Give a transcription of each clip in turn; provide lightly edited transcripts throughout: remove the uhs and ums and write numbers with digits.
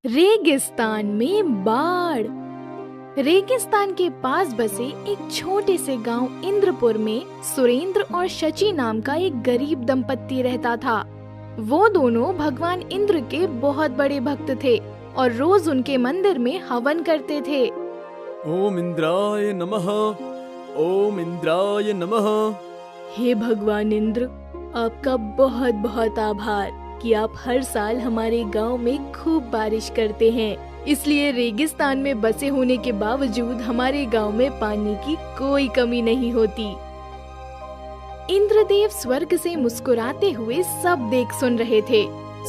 रेगिस्तान में बाढ़। रेगिस्तान के पास बसे एक छोटे से गांव इंद्रपुर में सुरेंद्र और शची नाम का एक गरीब दंपत्ति रहता था। वो दोनों भगवान इंद्र के बहुत बड़े भक्त थे और रोज उनके मंदिर में हवन करते थे। ओम इंद्राय नमः, ओम इंद्राय नमः। हे भगवान इंद्र, आपका बहुत बहुत आभार कि आप हर साल हमारे गांव में खूब बारिश करते हैं। इसलिए रेगिस्तान में बसे होने के बावजूद हमारे गांव में पानी की कोई कमी नहीं होती। इंद्रदेव स्वर्ग से मुस्कुराते हुए सब देख सुन रहे थे।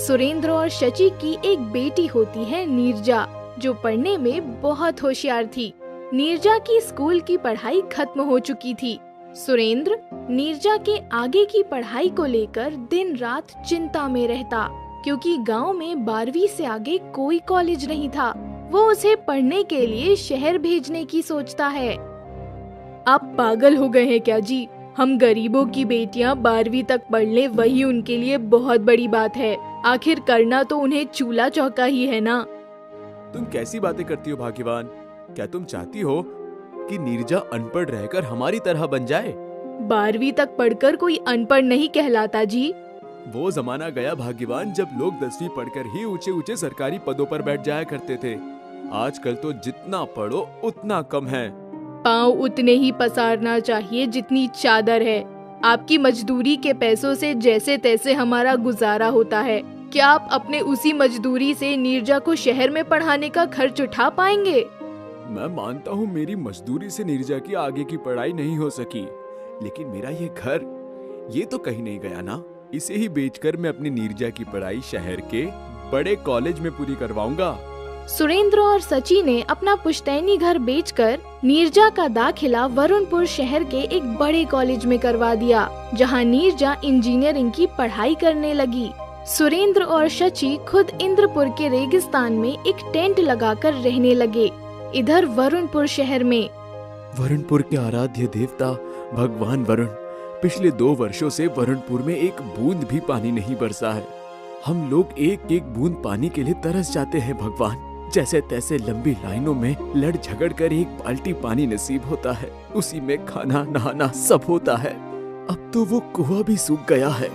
सुरेंद्र और शची की एक बेटी होती है नीरजा, जो पढ़ने में बहुत होशियार थी। नीरजा की स्कूल की पढ़ाई खत्म हो चुकी थी। सुरेंद्र नीरजा के आगे की पढ़ाई को लेकर दिन रात चिंता में रहता, क्योंकि गांव में 12वीं से आगे कोई कॉलेज नहीं था। वो उसे पढ़ने के लिए शहर भेजने की सोचता है। आप पागल हो गए हैं क्या जी? हम गरीबों की बेटियां 12वीं तक पढ़ ले, वही उनके लिए बहुत बड़ी बात है। आखिर करना तो उन्हें चूल्हा चौका ही है ना। तुम कैसी बातें करती हो भाग्यवान? क्या तुम चाहती हो कि नीरजा अनपढ़ रहकर हमारी तरह बन जाए? 12वीं तक पढ़कर कोई अनपढ़ नहीं कहलाता जी। वो जमाना गया भाग्यवान, जब लोग 10वीं पढ़कर ही ऊंचे ऊंचे सरकारी पदों पर बैठ जाया करते थे। आजकल तो जितना पढ़ो उतना कम है। पाँव उतने ही पसारना चाहिए जितनी चादर है। आपकी मजदूरी के पैसों से जैसे तैसे हमारा गुजारा होता है। क्या आप अपने उसी मजदूरी से नीरजा को शहर में पढ़ाने का खर्च उठा पाएंगे? मैं मानता हूँ मेरी मजदूरी से नीरजा की आगे की पढ़ाई नहीं हो सकी, लेकिन मेरा ये घर, ये तो कहीं नहीं गया ना। इसे ही बेचकर मैं अपनी नीरजा की पढ़ाई शहर के बड़े कॉलेज में पूरी करवाऊंगा। सुरेंद्र और सची ने अपना पुश्तैनी घर बेचकर नीरजा का दाखिला वरुणपुर शहर के एक बड़े कॉलेज में करवा दिया, जहां नीरजा इंजीनियरिंग की पढ़ाई करने लगी। सुरेंद्र और शची खुद इंद्रपुर के रेगिस्तान में एक टेंट लगाकर रहने लगे। इधर वरुणपुर शहर में वरुणपुर के आराध्य देवता भगवान वरुण, पिछले 2 वर्षों से वरुणपुर में एक बूंद भी पानी नहीं बरसा है। हम लोग एक एक बूंद पानी के लिए तरस जाते हैं भगवान। जैसे तैसे लंबी लाइनों में लड़ झगड़ कर एक बाल्टी पानी नसीब होता है, उसी में खाना नहाना सब होता है। अब तो वो कुआं भी सूख गया है।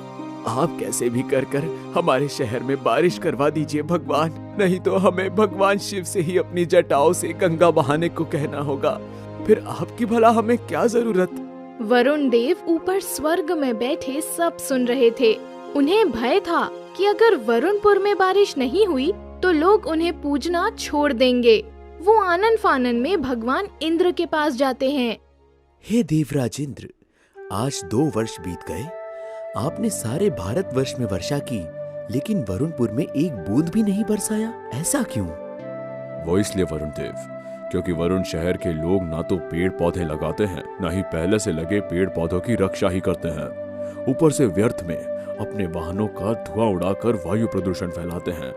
आप कैसे भी कर कर हमारे शहर में बारिश करवा दीजिए भगवान, नहीं तो हमें भगवान शिव से ही अपनी जटाओं से गंगा बहाने को कहना होगा। फिर आपकी भला हमें क्या जरूरत? वरुण देव ऊपर स्वर्ग में बैठे सब सुन रहे थे। उन्हें भय था कि अगर वरुणपुर में बारिश नहीं हुई तो लोग उन्हें पूजना छोड़ देंगे। वो आनन फानन में भगवान इंद्र के पास जाते हैं। हे देवराज इंद्र, आज 2 वर्ष बीत गए। आपने सारे भारतवर्ष में वर्षा की, लेकिन वरुणपुर में एक बूंद भी नहीं बरसाया। ऐसा क्यों? वो इसलिए वरुण देव, क्योंकि वरुण शहर के लोग ना तो पेड़ पौधे लगाते हैं, ना ही पहले से लगे पेड़ पौधों की रक्षा ही करते हैं। ऊपर से व्यर्थ में अपने वाहनों का धुआं उड़ाकर वायु प्रदूषण फैलाते हैं।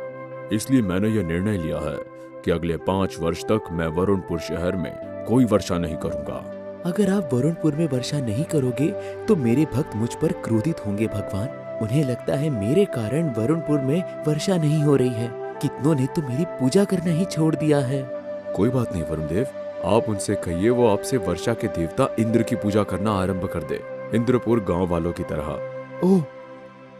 इसलिए मैंने यह निर्णय लिया है कि अगले 5 वर्ष तक मैं वरुणपुर शहर में कोई वर्षा नहीं करूंगा। अगर आप वरुणपुर में वर्षा नहीं करोगे तो मेरे भक्त मुझ पर क्रोधित होंगे भगवान। उन्हें लगता है मेरे कारण वरुणपुर में वर्षा नहीं हो रही है। कितनों ने तो मेरी पूजा करना ही छोड़ दिया है। कोई बात नहीं वरुण देव, आप उनसे कहिए वो आपसे वर्षा के देवता इंद्र की पूजा करना आरंभ कर दे, इंद्रपुर गांव वालों की तरह। ओह,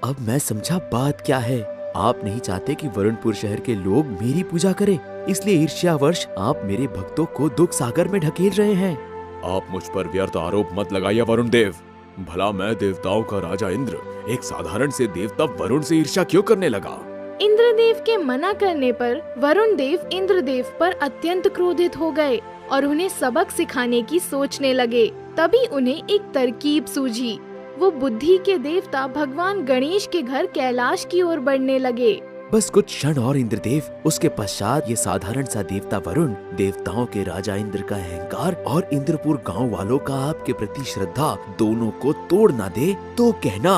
अब मैं समझा बात क्या है। आप नहीं चाहते कि वरुणपुर शहर के लोग मेरी पूजा करें, इसलिए ईर्ष्यावश आप मेरे भक्तों को दुख सागर में ढकेल रहे हैं। आप मुझ पर व्यर्थ आरोप मत लगाइए वरुण देव। भला मैं देवताओं का राजा इंद्र एक साधारण से देवता वरुण से ईर्ष्या क्यों करने लगा? इंद्रदेव के मना करने पर वरुण देव इंद्रदेव पर अत्यंत क्रोधित हो गए और उन्हें सबक सिखाने की सोचने लगे। तभी उन्हें एक तरकीब सूझी। वो बुद्धि के देवता भगवान गणेश के घर कैलाश की ओर बढ़ने लगे। बस कुछ क्षण और इंद्रदेव, उसके पश्चात ये साधारण सा देवता वरुण देवताओं के राजा इंद्र का अहंकार और इंद्रपुर गांव वालों का आपके प्रति श्रद्धा दोनों को तोड़ ना दे तो कहना।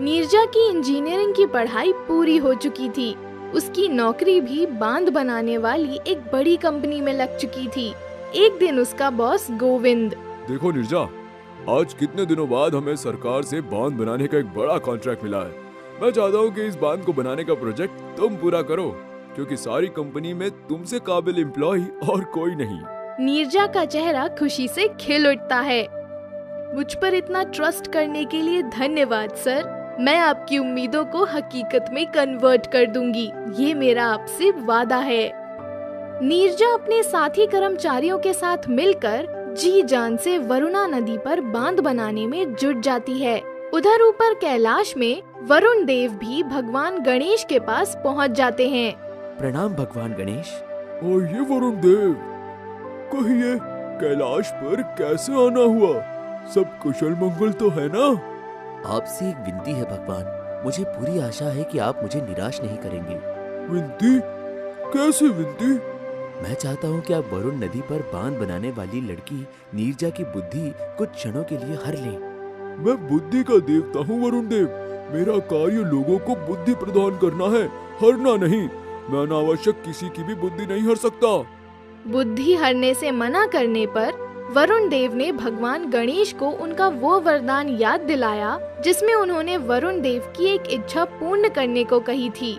नीरजा की इंजीनियरिंग की पढ़ाई पूरी हो चुकी थी। उसकी नौकरी भी बांध बनाने वाली एक बड़ी कंपनी में लग चुकी थी। एक दिन उसका बॉस गोविंद, देखो नीरजा, आज कितने दिनों बाद हमें सरकार से बांध बनाने का एक बड़ा कॉन्ट्रैक्ट मिला है। मैं चाहता हूँ कि इस बांध को बनाने का प्रोजेक्ट तुम पूरा करो, क्योंकि सारी कंपनी में तुमसे काबिल एम्प्लॉय और कोई नहीं। नीरजा का चेहरा खुशी से खिल उठता है। मुझ पर इतना ट्रस्ट करने के लिए धन्यवाद सर। मैं आपकी उम्मीदों को हकीकत में कन्वर्ट कर दूंगी, ये मेरा आपसे वादा है। नीरजा अपने साथी कर्मचारियों के साथ मिलकर जी जान से वरुणा नदी पर बांध बनाने में जुट जाती है। उधर ऊपर कैलाश में वरुण देव भी भगवान गणेश के पास पहुंच जाते हैं। प्रणाम भगवान गणेश। और ये वरुण देव, कहिए कैलाश पर कैसे आना हुआ? सब कुशल मंगल तो है ना? आपसे एक विनती है भगवान, मुझे पूरी आशा है कि आप मुझे निराश नहीं करेंगे। विनती? कैसी विनती? मैं चाहता हूँ कि आप वरुण नदी पर बांध बनाने वाली लड़की नीरजा की बुद्धि कुछ क्षणों के लिए हर लें। मैं बुद्धि का देवता हूँ वरुण देव। मेरा कार्य लोगों को बुद्धि प्रदान करना है, हरना नहीं। मैं अनावश्यक किसी की भी बुद्धि नहीं हर सकता। बुद्धि हरने से मना करने पर वरुण देव ने भगवान गणेश को उनका वो वरदान याद दिलाया जिसमें उन्होंने वरुण देव की एक इच्छा पूर्ण करने को कही थी।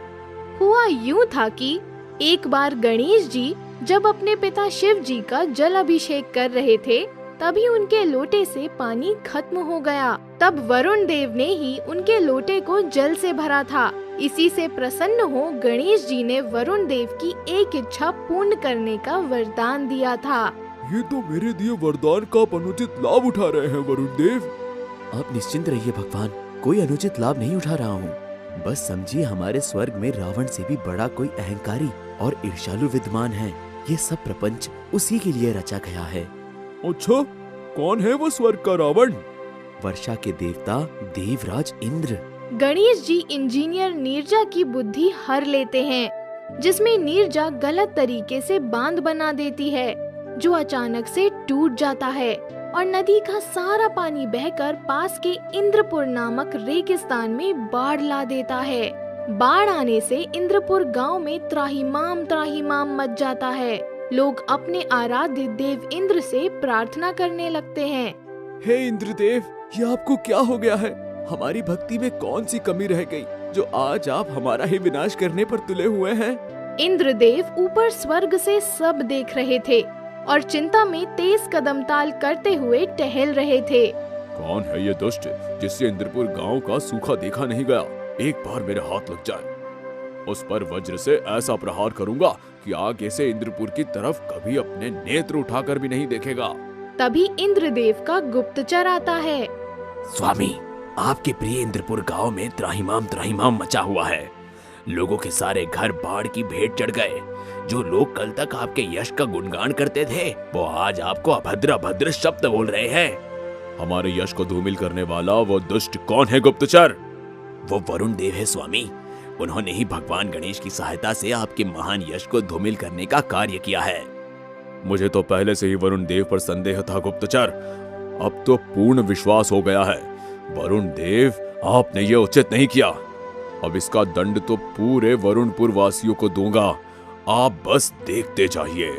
हुआ यूं था कि एक बार गणेश जी जब अपने पिता शिव जी का जल अभिषेक कर रहे थे, तभी उनके लोटे से पानी खत्म हो गया। तब वरुण देव ने ही उनके लोटे को जल से भरा था। इसी से प्रसन्न हो गणेश जी ने वरुण देव की एक इच्छा पूर्ण करने का वरदान दिया था। ये तो मेरे दिए वरदान का आप अनुचित लाभ उठा रहे हैं वरुण देव। आप निश्चिंत रहिए भगवान, कोई अनुचित लाभ नहीं उठा रहा हूँ। बस समझिए हमारे स्वर्ग में रावण से भी बड़ा कोई अहंकारी और ईर्ष्यालु विद्वान है। ये सब प्रपंच उसी के लिए रचा गया है। अच्छा, कौन है वो स्वर्ग का रावण? वर्षा के देवता देवराज इंद्र। गणेश जी इंजीनियर नीरजा की बुद्धि हर लेते हैं, जिसमें नीरजा गलत तरीके से बांध बना देती है, जो अचानक से टूट जाता है और नदी का सारा पानी बहकर पास के इंद्रपुर नामक रेगिस्तान में बाढ़ ला देता है। बाढ़ आने से इंद्रपुर गांव में त्राहिमाम मच जाता है। लोग अपने आराध्य देव इंद्र से प्रार्थना करने लगते हैं। हे इंद्रदेव, ये आपको क्या हो गया है? हमारी भक्ति में कौन सी कमी रह गई जो आज आप हमारा ही विनाश करने पर तुले हुए हैं? इंद्रदेव ऊपर स्वर्ग से सब देख रहे थे और चिंता में तेज कदम ताल करते हुए टहल रहे थे। कौन है ये दुष्ट जिससे इंद्रपुर गांव का सूखा देखा नहीं गया? एक बार मेरे हाथ लग जाए, उस पर वज्र से ऐसा प्रहार करूंगा कि आगे से इंद्रपुर की तरफ कभी अपने नेत्र उठाकर भी नहीं देखेगा। तभी इंद्रदेव का गुप्तचर आता है। स्वामी, आपके प्रिय इंद्रपुर गांव में त्राहिमाम मचा हुआ है। लोगों के सारे घर बाढ़ की भेंट चढ़ गए। जो लोग कल तक आपके यश का गुणगान करते थे, वो आज आपको अभद्र शब्द बोल रहे हैं। हमारे यश को धूमिल करने वाला वो दुष्ट कौन है गुप्तचर? वो वरुण देव है स्वामी। उन्होंने ही भगवान गणेश की सहायता से आपके महान यश को धूमिल करने का कार्य किया है। मुझे तो पहले से ही वरुण देव पर संदेह था गुप्तचर, अब तो पूर्ण विश्वास हो गया है। वरुण देव, आपने ये उचित नहीं किया। अब इसका दंड तो पूरे वरुणपुर वासियों को दूंगा, आप बस देखते जाइए।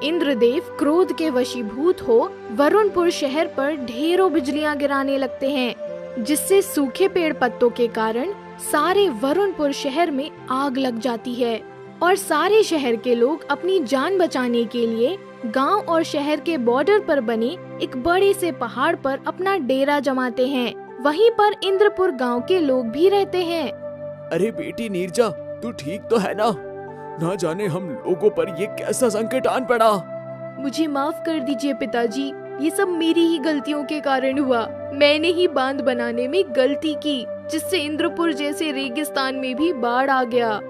इंद्रदेव क्रोध के वशीभूत हो वरुणपुर शहर पर ढेरों बिजलियां गिराने लगते हैं, जिससे सूखे पेड़ पत्तों के कारण सारे वरुणपुर शहर में आग लग जाती है और सारे शहर के लोग अपनी जान बचाने के लिए गांव और शहर के बॉर्डर पर बने एक बड़े से पहाड़ पर अपना डेरा जमाते हैं। वहीं पर इंद्रपुर गांव के लोग भी रहते हैं। अरे बेटी नीरजा, तू ठीक तो है ना? ना जाने हम लोगों पर ये कैसा संकट आन पड़ा। मुझे माफ कर दीजिए पिताजी, ये सब मेरी ही गलतियों के कारण हुआ। मैंने ही बांध बनाने में गलती की, जिससे इंद्रपुर जैसे रेगिस्तान में भी बाढ़ आ गया।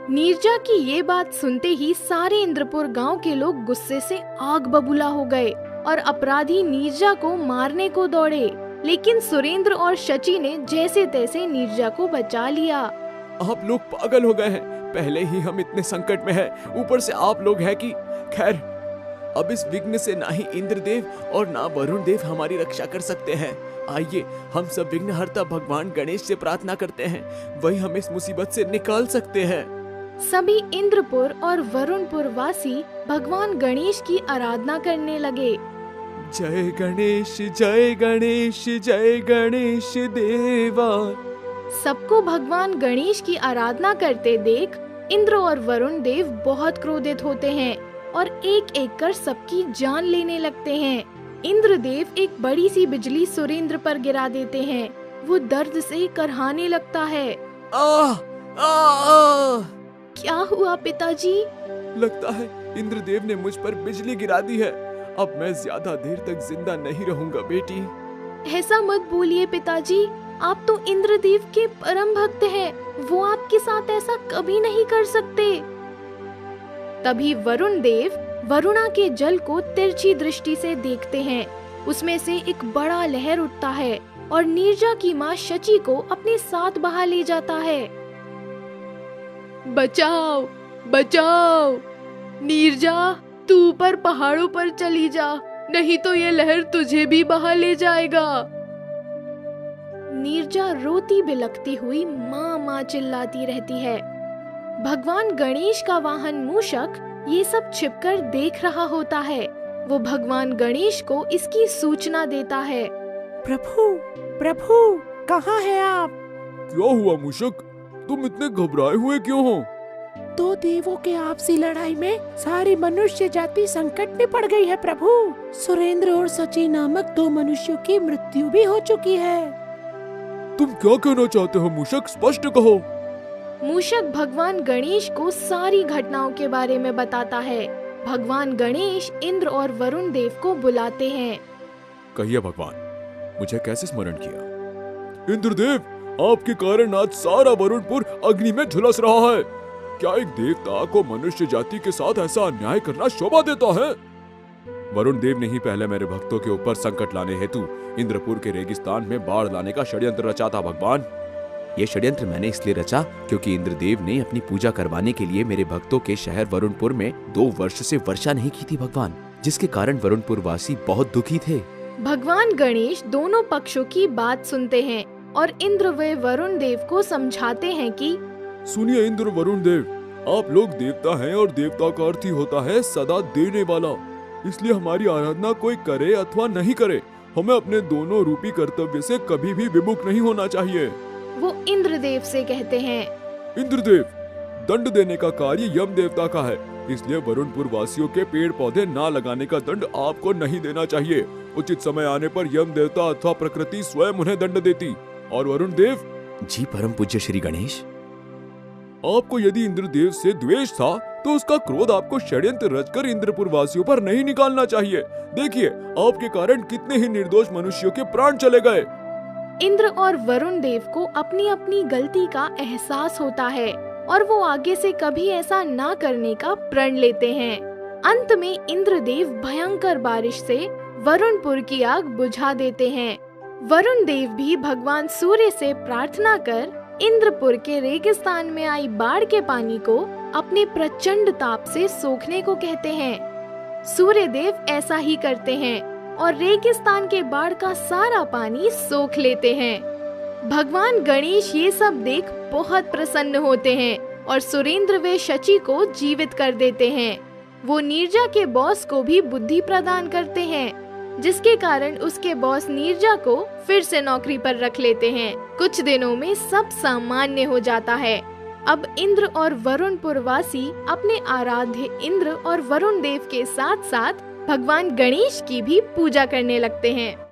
नीरजा की ये बात सुनते ही सारे इंद्रपुर गांव के लोग गुस्से से आग बबूला हो गए और अपराधी नीरजा को मारने को दौड़े, लेकिन सुरेंद्र और शची ने जैसे तैसे नीरजा को बचा लिया। आप लोग पागल हो गए हैं। पहले ही हम इतने संकट में हैं, ऊपर से आप लोग हैं कि खैर, अब इस विघ्न से ना ही इंद्रदेव और ना वरुण देव हमारी रक्षा कर सकते हैं। आइए हम सब विघ्नहर्ता भगवान गणेश से प्रार्थना करते हैं, वही हमें इस मुसीबत से निकाल सकते हैं। सभी इंद्रपुर और वरुणपुर वासी भगवान गणेश की आराधना करने लगे। जय गणेश जय गणेश जय गणेश देवा। सबको भगवान गणेश की आराधना करते देख इंद्र और वरुण देव बहुत क्रोधित होते हैं और एक एक कर सबकी जान लेने लगते हैं। इंद्रदेव एक बड़ी सी बिजली सुरेंद्र पर गिरा देते हैं। वो दर्द से करहाने लगता है। क्या हुआ पिताजी? लगता है इंद्रदेव ने मुझ पर बिजली गिरा दी है। अब मैं ज्यादा देर तक जिंदा नहीं रहूंगा बेटी। ऐसा मत बोलिए पिताजी, आप तो इंद्रदेव के परम भक्त हैं। वो आपके साथ ऐसा कभी नहीं कर सकते। तभी वरुण देव वरुणा के जल को तिरछी दृष्टि से देखते हैं। उसमें से एक बड़ा लहर उठता है और नीरजा की माँ शची को अपने साथ बहा ले जाता है। बचाओ, बचाओ, नीरजा, तू ऊपर पहाड़ों पर चली जा, नहीं तो ये लहर तुझे भी बहा ले जाएगा। नीरजा रोती बिलखती हुई माँ माँ चिल्लाती रहती है। भगवान गणेश का वाहन मूषक ये सब छिपकर देख रहा होता है। वो भगवान गणेश को इसकी सूचना देता है। प्रभु, प्रभु, कहाँ हैं आप? क्या हुआ मूषक, तुम इतने घबराए हुए क्यों हो? दो देवों के आपसी लड़ाई में सारी मनुष्य जाति संकट में पड़ गई है प्रभु। सुरेंद्र और सची नामक दो मनुष्यों की मृत्यु भी हो चुकी है। तुम क्या कहना चाहते हो मूषक, स्पष्ट कहो। मूषक भगवान गणेश को सारी घटनाओं के बारे में बताता है। भगवान गणेश इंद्र और वरुण देव को बुलाते हैं। कहिए भगवान, मुझे कैसे स्मरण किया? इंद्रदेव, आपके कारण आज सारा वरुणपुर अग्नि में झुलस रहा है। क्या एक देवता को मनुष्य जाति के साथ ऐसा अन्याय करना शोभा देता है? वरुण देव ने ही पहले मेरे भक्तों के ऊपर संकट लाने हेतु इंद्रपुर के रेगिस्तान में बाढ़ लाने का षड्यंत्र रचा था भगवान। ये षड्यंत्र मैंने इसलिए रचा क्योंकि इंद्रदेव ने अपनी पूजा करवाने के लिए मेरे भक्तों के शहर वरुणपुर में 2 वर्ष से वर्षा नहीं की थी भगवान, जिसके कारण वरुणपुर वासी बहुत दुखी थे। भगवान गणेश दोनों पक्षों की बात सुनते हैं और इंद्र व वरुण देव को समझाते हैं कि सुनिए इंद्र वरुण देव, आप लोग देवता हैं और देवता का अर्थ ही होता है सदा देने वाला। इसलिए हमारी आराधना कोई करे अथवा नहीं करे, हमें अपने दोनों रूपी कर्तव्य से कभी भी विमुख नहीं होना चाहिए। वो इंद्रदेव से कहते हैं, इंद्रदेव, दंड देने का कार्य यम देवता का है, इसलिए वरुणपुर वासियों के पेड़ पौधे ना लगाने का दंड आपको नहीं देना चाहिए। उचित समय आने पर यम देवता अथवा प्रकृति स्वयं उन्हें दंड देती। और वरुण देव। जी परम पूज्य श्री गणेश। आपको यदि इंद्रदेव से द्वेष था तो उसका क्रोध आपको षड्यंत्र रचकर इंद्रपुर वासियों पर नहीं निकालना चाहिए। देखिए, आपके कारण कितने ही निर्दोष मनुष्यों के प्राण चले गए। इंद्र और वरुण देव को अपनी अपनी गलती का एहसास होता है और वो आगे से कभी ऐसा ना करने का प्रण लेते हैं। अंत में इंद्रदेव भयंकर बारिश से वरुणपुर की आग बुझा देते हैं। वरुण देव भी भगवान सूर्य से प्रार्थना कर इंद्रपुर के रेगिस्तान में आई बाढ़ के पानी को अपने प्रचंड ताप से सोखने को कहते हैं। सूर्य देव ऐसा ही करते हैं और रेगिस्तान के बाढ़ का सारा पानी सोख लेते हैं। भगवान गणेश ये सब देख बहुत प्रसन्न होते हैं और सुरेंद्र व शची को जीवित कर देते हैं। वो नीरजा के बॉस को भी बुद्धि प्रदान करते हैं, जिसके कारण उसके बॉस नीरजा को फिर से नौकरी पर रख लेते हैं। कुछ दिनों में सब सामान्य हो जाता है। अब इंद्र और वरुणपुर वासी अपने आराध्य इंद्र और वरुण देव के साथ साथ भगवान गणेश की भी पूजा करने लगते हैं।